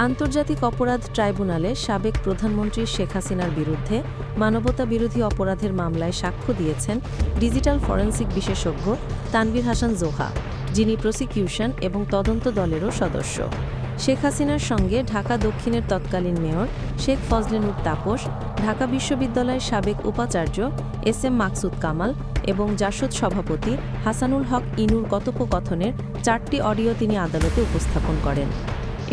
আন্তর্জাতিক অপরাধ ট্রাইব্যুনালে সাবেক প্রধানমন্ত্রী শেখ হাসিনার বিরুদ্ধে মানবতাবিরোধী অপরাধের মামলায় সাক্ষ্য দিয়েছেন ডিজিটাল ফরেনসিক বিশেষজ্ঞ তানভীর হাসান জোহা, যিনি প্রসিকিউশন এবং তদন্ত দলেরও সদস্য। শেখ হাসিনার সঙ্গে ঢাকা দক্ষিণের তৎকালীন মেয়র শেখ ফজলে নূর তাপস, ঢাকা বিশ্ববিদ্যালয়ের সাবেক উপাচার্য এস.এম. মাকসুদ কামাল এবং জাসদ সভাপতি হাসানুল হক ইনুর কথোপকথনের 4টি অডিও তিনি আদালতে উপস্থাপন করেন।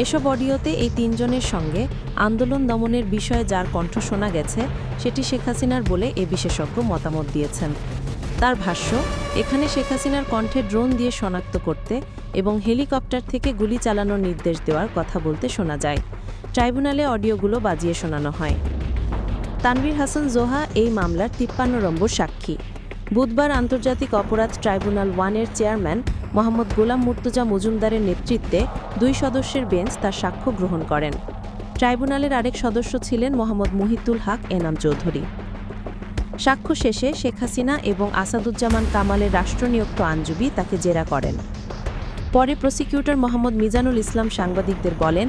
এসব অডিওতে এই তিনজনের সঙ্গে আন্দোলন দমনের বিষয়ে যার কণ্ঠ শোনা গেছে, সেটি শেখ হাসিনার বলে এ বিশেষজ্ঞ মতামত দিয়েছেন। তার ভাষ্য, এখানে শেখ হাসিনার কণ্ঠে ড্রোন দিয়ে শনাক্ত করতে এবং হেলিকপ্টার থেকে গুলি চালানোর নির্দেশ দেওয়ার কথা বলতে শোনা যায়। ট্রাইব্যুনালে অডিওগুলো বাজিয়ে শোনানো হয়। তানভীর হাসান জোহা এই মামলার 53 নম্বর সাক্ষী। বুধবার আন্তর্জাতিক অপরাধ ট্রাইব্যুনাল 1-এর চেয়ারম্যান মোহাম্মদ গোলাম মুর্তজা মজুমদারের নেতৃত্বে 2 সদস্যের বেঞ্চ তার সাক্ষ্য গ্রহণ করেন। ট্রাইব্যুনালের আরেক সদস্য ছিলেন মোহাম্মদ মুহিতুল হক এনাম চৌধুরী। সাক্ষ্য শেষে শেখ হাসিনা এবং আসাদুজ্জামান কামালের রাষ্ট্রনিয়োক্ত আইনজীবী তাকে জেরা করেন। পরে প্রসিকিউটর মোহাম্মদ মিজানুল ইসলাম সাংবাদিকদের বলেন,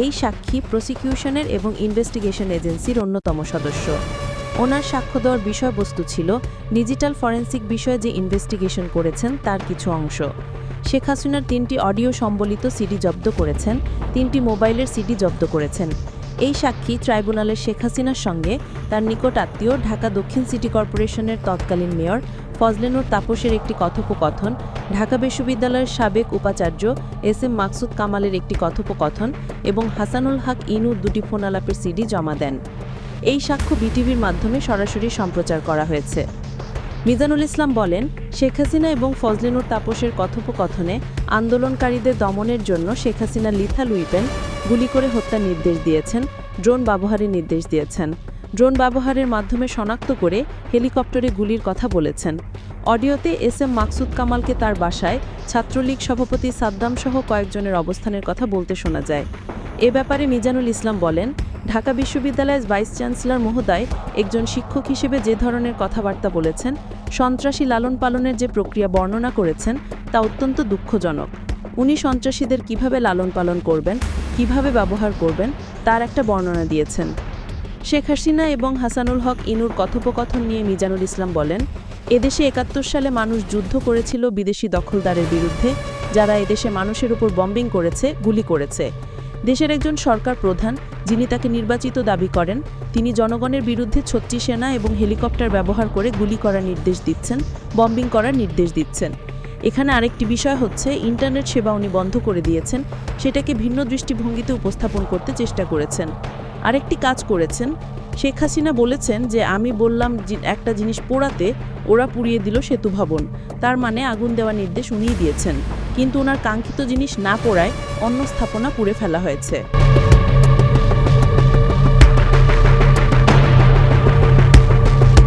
এই সাক্ষী প্রসিকিউশনের এবং ইনভেস্টিগেশন এজেন্সির অন্যতম সদস্য। ওনার সাক্ষ্য দেওয়ার বিষয়বস্তু ছিল ডিজিটাল ফরেনসিক বিষয়ে যে ইনভেস্টিগেশন করেছেন তার কিছু অংশ। শেখ হাসিনার 3টি অডিও সম্বলিত সিডি জব্দ করেছেন, 3টি মোবাইলের সিডি জব্দ করেছেন। এই সাক্ষী ট্রাইব্যুনালে শেখ হাসিনার সঙ্গে তার নিকট আত্মীয় ঢাকা দক্ষিণ সিটি কর্পোরেশনের তৎকালীন মেয়র ফজলে নূর তাপসের একটি কথোপকথন, ঢাকা বিশ্ববিদ্যালয়ের সাবেক উপাচার্য এস.এম. মাকসুদ কামালের একটি কথোপকথন এবং হাসানুল হক ইনুর 2টি ফোনালাপের সিডি জমা দেন। এই সাক্ষ্য বিটিভির মাধ্যমে সরাসরি সম্প্রচার করা হয়েছে। মিজানুল ইসলাম বলেন, শেখ হাসিনা এবং ফজলে নূর তাপসের কথোপকথনে আন্দোলনকারীদের দমনের জন্য শেখ হাসিনা লিথাল উইপেন গুলি করে হত্যার নির্দেশ দিয়েছেন, ড্রোন ব্যবহারের নির্দেশ দিয়েছেন। ড্রোন ব্যবহারের মাধ্যমে শনাক্ত করে হেলিকপ্টারে গুলির কথা বলেছেন। অডিওতে এস.এম. মাকসুদ কামালকে তার বাসায় ছাত্রলীগ সভাপতি সাদ্দাম সহ কয়েকজনের অবস্থানের কথা বলতে শোনা যায়। এ ব্যাপারে মিজানুল ইসলাম বলেন, ঢাকা বিশ্ববিদ্যালয়ের ভাইস চ্যান্সেলর মহোদয় একজন শিক্ষক হিসেবে যে ধরনের কথাবার্তা বলেছেন, সন্ত্রাসী লালন পালনের যে প্রক্রিয়া বর্ণনা করেছেন তা অত্যন্ত দুঃখজনক। উনি সন্ত্রাসীদের কিভাবে লালন পালন করবেন, কিভাবে ব্যবহার করবেন তার একটা বর্ণনা দিয়েছেন। শেখ হাসিনা এবং হাসানুল হক ইনুর কথোপকথন নিয়ে মিজানুল ইসলাম বলেন, এদেশে 71 সালে মানুষ যুদ্ধ করেছিল বিদেশি দখলদারের বিরুদ্ধে, যারা এদেশে মানুষের উপর বম্বিং করেছে, গুলি করেছে। দেশের একজন সরকার প্রধান, যিনি তাকে নির্বাচিত দাবি করেন, তিনি জনগণের বিরুদ্ধে 36 সেনা এবং হেলিকপ্টার ব্যবহার করে গুলি করার নির্দেশ দিচ্ছেন, বম্বিং করার নির্দেশ দিচ্ছেন। এখানে আরেকটি বিষয় হচ্ছে, ইন্টারনেট সেবা উনি বন্ধ করে দিয়েছেন, সেটাকে ভিন্ন দৃষ্টিভঙ্গিতে উপস্থাপন করতে চেষ্টা করেছেন। আরেকটি কাজ করেছেন, শেখ হাসিনা বলেছেন যে আমি বললাম একটা জিনিস পোড়াতে, ওরা পুড়িয়ে দিল সেতু ভবন, তার মানে আগুন দেওয়ার নির্দেশ উনিই দিয়েছেন, কিন্তু ওনার কাঙ্ক্ষিত জিনিস না পোড়ায় অন্য স্থাপনা পুড়ে ফেলা হয়েছে।